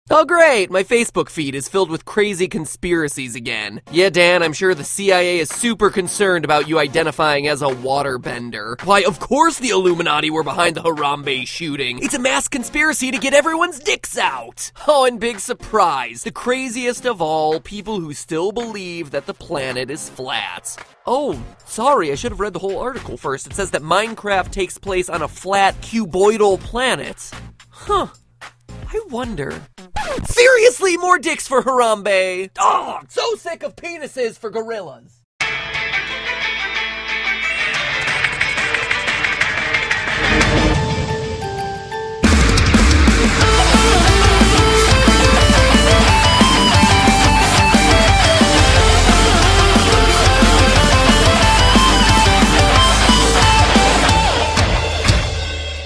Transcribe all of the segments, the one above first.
Oh great, my Facebook feed is filled with crazy conspiracies again. Yeah, Dan, I'm sure the CIA is super concerned about you identifying as a waterbender. Why, of course the Illuminati were behind the Harambe shooting. It's a mass conspiracy to get everyone's dicks out. Oh, and big surprise, the craziest of all, people who still believe that the planet is flat. Oh, sorry, I should have read the whole article first. It says that Minecraft takes place on a flat, cuboidal planet. Huh, I wonder. Seriously, more dicks for Harambe! Oh, I'm so sick of penises for gorillas!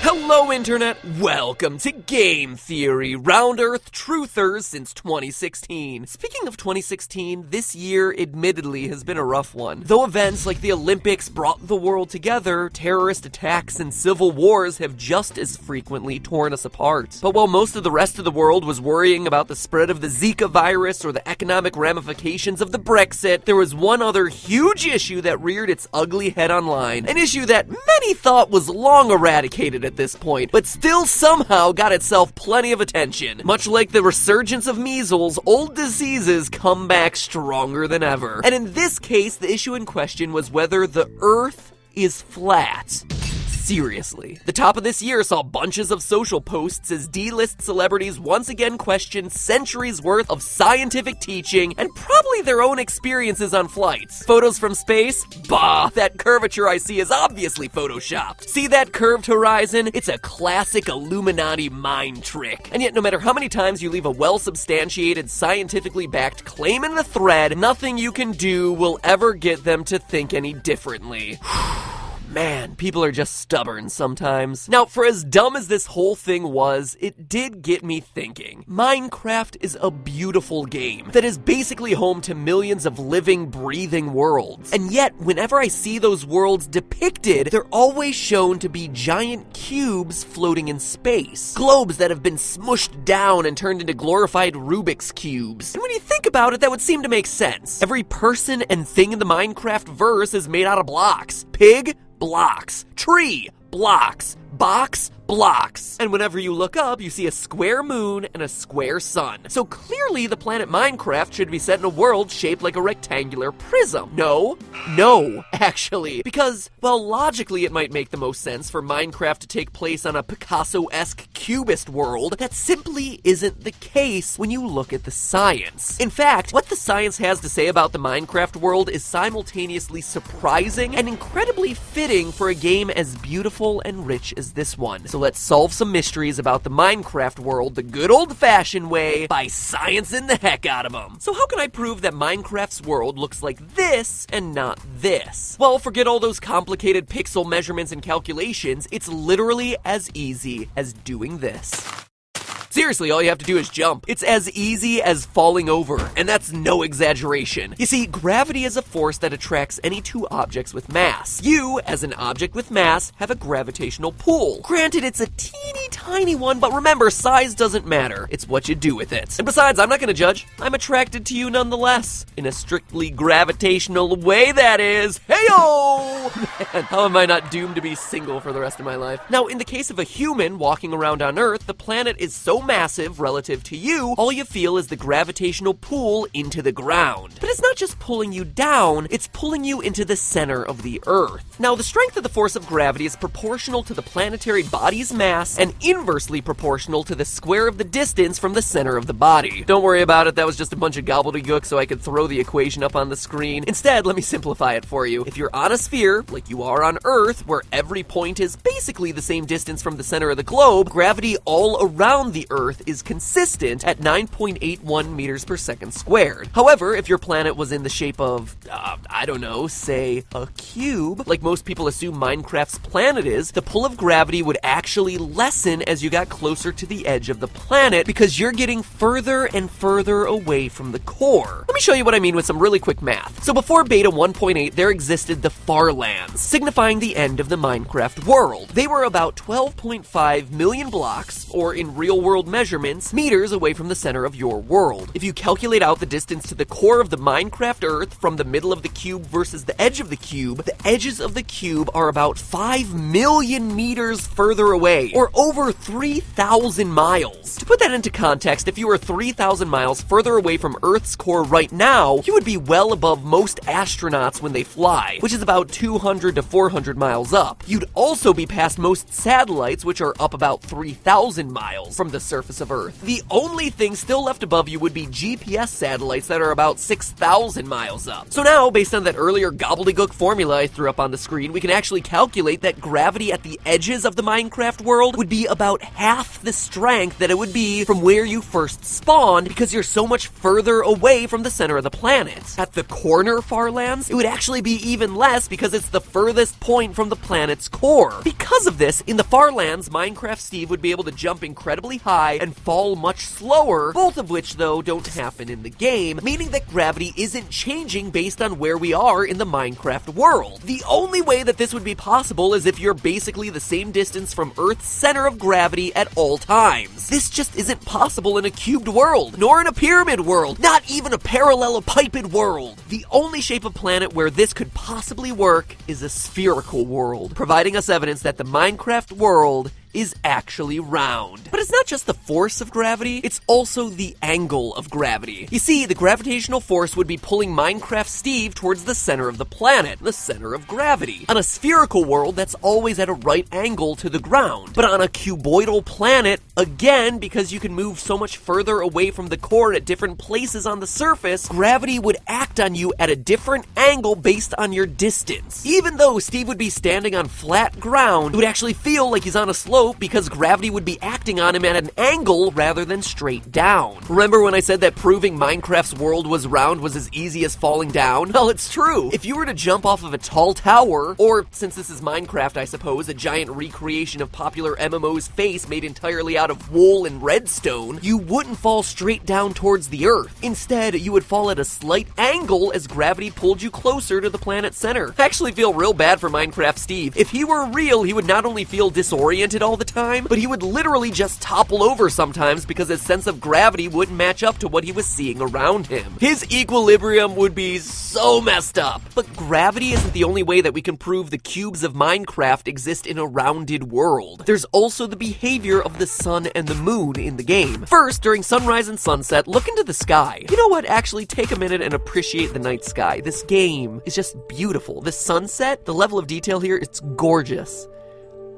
Hello, Internet. Welcome to Game Theory, Round Earth Truthers since 2016. Speaking of 2016, this year admittedly has been a rough one. Though events like the Olympics brought the world together, terrorist attacks and civil wars have just as frequently torn us apart. But while most of the rest of the world was worrying about the spread of the Zika virus or the economic ramifications of the Brexit, there was one other huge issue that reared its ugly head online. An issue that many thought was long eradicated at this point, but still somehow got itself plenty of attention. Much like the resurgence of measles, old diseases come back stronger than ever. And in this case, the issue in question was whether the Earth is flat. Seriously. The top of this year saw bunches of social posts as D-list celebrities once again questioned centuries worth of scientific teaching and probably their own experiences on flights. Photos from space? Bah, that curvature I see is obviously photoshopped. See that curved horizon? It's a classic Illuminati mind trick. And yet no matter how many times you leave a well-substantiated, scientifically backed claim in the thread, nothing you can do will ever get them to think any differently. Man, people are just stubborn sometimes. Now, for as dumb as this whole thing was, it did get me thinking. Minecraft is a beautiful game that is basically home to millions of living, breathing worlds. And yet, whenever I see those worlds depicted, they're always shown to be giant cubes floating in space. Globes that have been smushed down and turned into glorified Rubik's cubes. And when you think about it, that would seem to make sense. Every person and thing in the Minecraft verse is made out of blocks. Pig? Blocks. Tree, blocks. Box, blocks. And whenever you look up, you see a square moon and a square sun. So clearly the planet Minecraft should be set in a world shaped like a rectangular prism. No, actually. Because, well, logically it might make the most sense for Minecraft to take place on a Picasso-esque cubist world. That simply isn't the case when you look at the science. In fact, what the science has to say about the Minecraft world is simultaneously surprising and incredibly fitting for a game as beautiful and rich as this one. So let's solve some mysteries about the Minecraft world the good old-fashioned way by sciencing the heck out of them. So how can I prove that Minecraft's world looks like this and not this? Well, forget all those complicated pixel measurements and calculations. It's literally as easy as doing this. Seriously, all you have to do is jump. It's as easy as falling over, and that's no exaggeration. You see, gravity is a force that attracts any two objects with mass. You, as an object with mass, have a gravitational pull. Granted, it's a teeny tiny one, but remember, size doesn't matter. It's what you do with it. And besides, I'm not gonna judge. I'm attracted to you nonetheless. In a strictly gravitational way, that is. Hey-o! Man, how am I not doomed to be single for the rest of my life? Now, in the case of a human walking around on Earth, the planet is so massive relative to you, all you feel is the gravitational pull into the ground. But it's not just pulling you down, it's pulling you into the center of the Earth. Now, the strength of the force of gravity is proportional to the planetary body's mass and inversely proportional to the square of the distance from the center of the body. Don't worry about it, that was just a bunch of gobbledygook so I could throw the equation up on the screen. Instead, let me simplify it for you. If you're on a sphere, like you are on Earth, where every point is basically the same distance from the center of the globe, gravity all around the Earth is consistent at 9.81 meters per second squared. However, if your planet was in the shape of, I don't know, say a cube, like most people assume Minecraft's planet is, the pull of gravity would actually lessen as you got closer to the edge of the planet because you're getting further and further away from the core. Let me show you what I mean with some really quick math. So before beta 1.8, there existed the Farlands, signifying the end of the Minecraft world. They were about 12.5 million blocks, or in real world real-world measurements meters away from the center of your world. If you calculate out the distance to the core of the Minecraft Earth from the middle of the cube versus the edge of the edges of the cube are about 5 million meters further away, or over 3,000 miles. To put that into context, if you were 3,000 miles further away from Earth's core right now, you would be well above most astronauts when they fly, which is about 200 to 400 miles up. You'd also be past most satellites, which are up about 3,000 miles from the surface of Earth. The only thing still left above you would be GPS satellites that are about 6,000 miles up. So now, based on that earlier gobbledygook formula I threw up on the screen, we can actually calculate that gravity at the edges of the Minecraft world would be about half the strength that it would be from where you first spawned, because you're so much further away from the center of the planet. At the corner Farlands, it would actually be even less because it's the furthest point from the planet's core. Because of this, in the Farlands, Minecraft Steve would be able to jump incredibly high and fall much slower, both of which, though, don't happen in the game, meaning that gravity isn't changing based on where we are in the Minecraft world. The only way that this would be possible is if you're basically the same distance from Earth's center of gravity at all times. This just isn't possible in a cubed world, nor in a pyramid world, not even a parallelepiped world. The only shape of planet where this could possibly work is a spherical world, providing us evidence that the Minecraft world is actually round. But it's not just the force of gravity, it's also the angle of gravity. You see, the gravitational force would be pulling Minecraft Steve towards the center of the planet, the center of gravity. On a spherical world, that's always at a right angle to the ground. But on a cuboidal planet, again, because you can move so much further away from the core at different places on the surface, gravity would act on you at a different angle based on your distance. Even though Steve would be standing on flat ground, it would actually feel like he's on a slope because gravity would be acting on him at an angle rather than straight down. Remember when I said that proving Minecraft's world was round was as easy as falling down? Well, it's true. If you were to jump off of a tall tower, or since this is Minecraft, I suppose, a giant recreation of popular MMO's face made entirely out of wool and redstone, you wouldn't fall straight down towards the Earth. Instead, you would fall at a slight angle as gravity pulled you closer to the planet's center. I actually feel real bad for Minecraft Steve. If he were real, he would not only feel disoriented all the time, but he would literally just topple over sometimes because his sense of gravity wouldn't match up to what he was seeing around him. His equilibrium would be so messed up. But gravity isn't the only way that we can prove the cubes of Minecraft exist in a rounded world. There's also the behavior of the sun and the moon in the game. First, during sunrise and sunset, look into the sky. You know what? Actually, take a minute and appreciate the night sky. This game is just beautiful. The sunset, the level of detail here, it's gorgeous.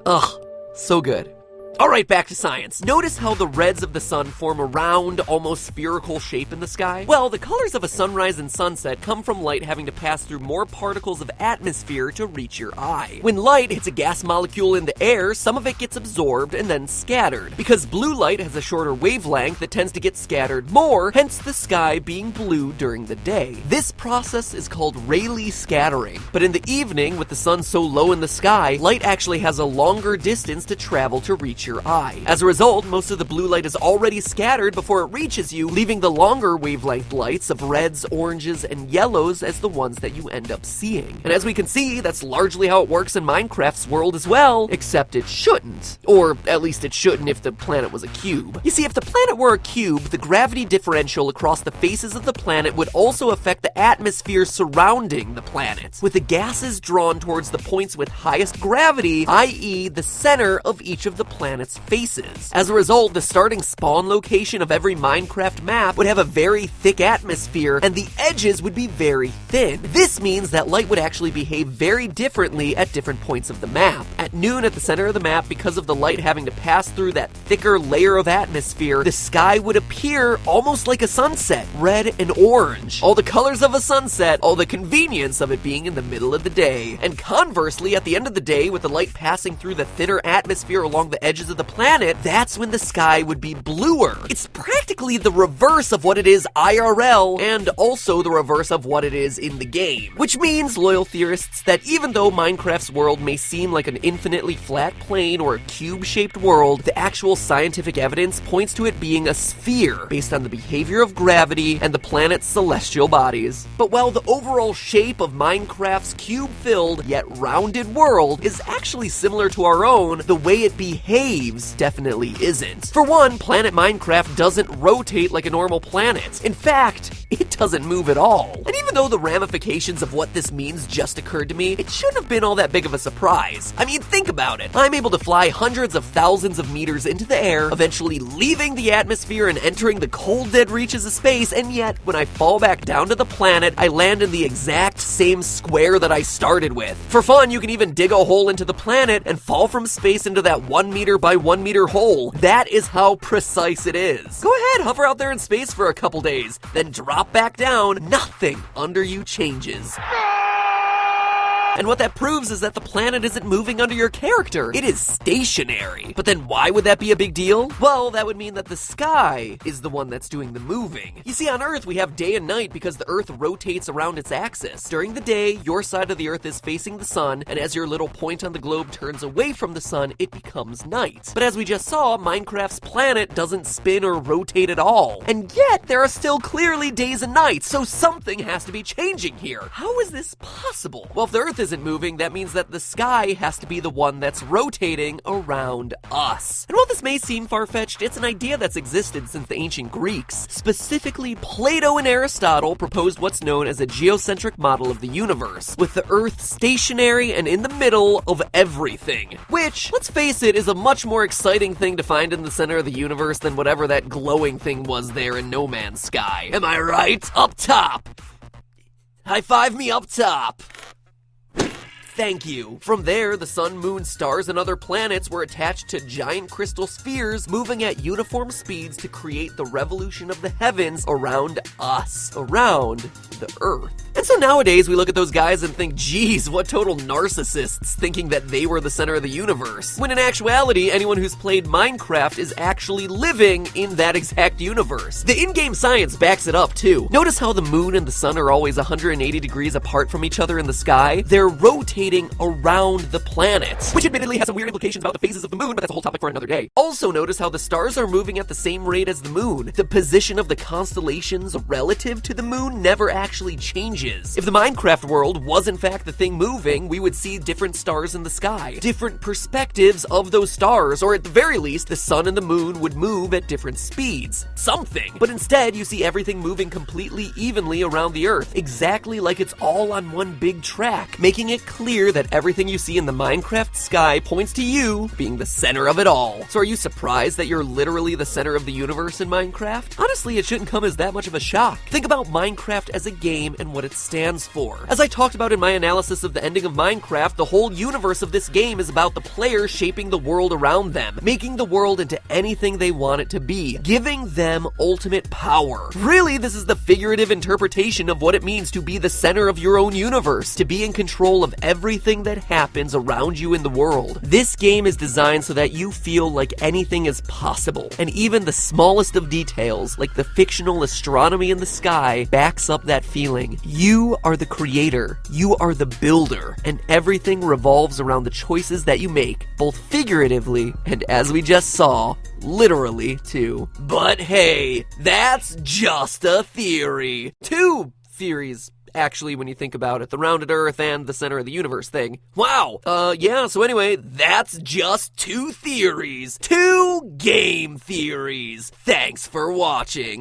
Ugh. So good. Alright, back to science. Notice how the reds of the sun form a round, almost spherical shape in the sky? Well, the colors of a sunrise and sunset come from light having to pass through more particles of atmosphere to reach your eye. When light hits a gas molecule in the air, some of it gets absorbed and then scattered. Because blue light has a shorter wavelength that tends to get scattered more, hence the sky being blue during the day. This process is called Rayleigh scattering. But in the evening, with the sun so low in the sky, light actually has a longer distance to travel to reach your eye. As a result, most of the blue light is already scattered before it reaches you, leaving the longer wavelength lights of reds, oranges, and yellows as the ones that you end up seeing. And as we can see, that's largely how it works in Minecraft's world as well, except it shouldn't. Or at least it shouldn't if the planet was a cube. You see, if the planet were a cube, the gravity differential across the faces of the planet would also affect the atmosphere surrounding the planet, with the gases drawn towards the points with highest gravity, i.e. the center of each of the planet's faces. As a result, the starting spawn location of every Minecraft map would have a very thick atmosphere, and the edges would be very thin. This means that light would actually behave very differently at different points of the map. At noon at the center of the map, because of the light having to pass through that thicker layer of atmosphere, the sky would appear almost like a sunset, red and orange. All the colors of a sunset, all the convenience of it being in the middle of the day. And conversely, at the end of the day, with the light passing through the thinner atmosphere along the edges of the planet, that's when the sky would be bluer. It's practically the reverse of what it is IRL, and also the reverse of what it is in the game. Which means, loyal theorists, that even though Minecraft's world may seem like an infinitely flat plane or a cube-shaped world, the actual scientific evidence points to it being a sphere, based on the behavior of gravity and the planet's celestial bodies. But while the overall shape of Minecraft's cube-filled, yet rounded world is actually similar to our own, the way it behaves waves definitely isn't. For one, planet Minecraft doesn't rotate like a normal planet. In fact, it doesn't move at all. And even though the ramifications of what this means just occurred to me, it shouldn't have been all that big of a surprise. I mean, think about it. I'm able to fly hundreds of thousands of meters into the air, eventually leaving the atmosphere and entering the cold dead reaches of space, and yet, when I fall back down to the planet, I land in the exact same square that I started with. For fun, you can even dig a hole into the planet and fall from space into that 1 meter by 1 meter hole. That is how precise it is. Go ahead, hover out there in space for a couple days, then drop back down. Nothing under you changes. And what that proves is that the planet isn't moving under your character. It is stationary. But then why would that be a big deal? Well, that would mean that the sky is the one that's doing the moving. You see, on Earth, we have day and night because the Earth rotates around its axis. During the day, your side of the Earth is facing the sun, and as your little point on the globe turns away from the sun, it becomes night. But as we just saw, Minecraft's planet doesn't spin or rotate at all. And yet, there are still clearly days and nights, so something has to be changing here. How is this possible? Well, if the Earth isn't moving, that means that the sky has to be the one that's rotating around us. And while this may seem far-fetched, it's an idea that's existed since the ancient Greeks. Specifically, Plato and Aristotle proposed what's known as a geocentric model of the universe, with the Earth stationary and in the middle of everything. Which, let's face it, is a much more exciting thing to find in the center of the universe than whatever that glowing thing was there in No Man's Sky. Am I right? Up top! High five me up top! Thank you. From there, the sun, moon, stars, and other planets were attached to giant crystal spheres moving at uniform speeds to create the revolution of the heavens around us, around the Earth. And so nowadays, we look at those guys and think, geez, what total narcissists thinking that they were the center of the universe. When in actuality, anyone who's played Minecraft is actually living in that exact universe. The in-game science backs it up, too. Notice how the moon and the sun are always 180 degrees apart from each other in the sky? They're rotating around the planet, which admittedly has some weird implications about the phases of the moon, but that's a whole topic for another day. Also notice how the stars are moving at the same rate as the moon. The position of the constellations relative to the moon never actually changes. If the Minecraft world was in fact the thing moving, we would see different stars in the sky, different perspectives of those stars, or at the very least, the sun and the moon would move at different speeds. Something. But instead, you see everything moving completely evenly around the Earth, exactly like it's all on one big track, making it clear that everything you see in the Minecraft sky points to you being the center of it all. So are you surprised that you're literally the center of the universe in Minecraft? Honestly, it shouldn't come as that much of a shock. Think about Minecraft as a game and what it stands for. As I talked about in my analysis of the ending of Minecraft, the whole universe of this game is about the players shaping the world around them, making the world into anything they want it to be, giving them ultimate power. Really, this is the figurative interpretation of what it means to be the center of your own universe, to be in control of everything that happens around you in the world. This game is designed so that you feel like anything is possible, and even the smallest of details, like the fictional astronomy in the sky, backs up that feeling. You are the creator, you are the builder, and everything revolves around the choices that you make, both figuratively and, as we just saw, literally too. But hey, that's just a theory. Two theories, actually, when you think about it. The rounded Earth and the center of the universe thing. Wow. Yeah, so anyway, that's just two theories. Two game theories. Thanks for watching.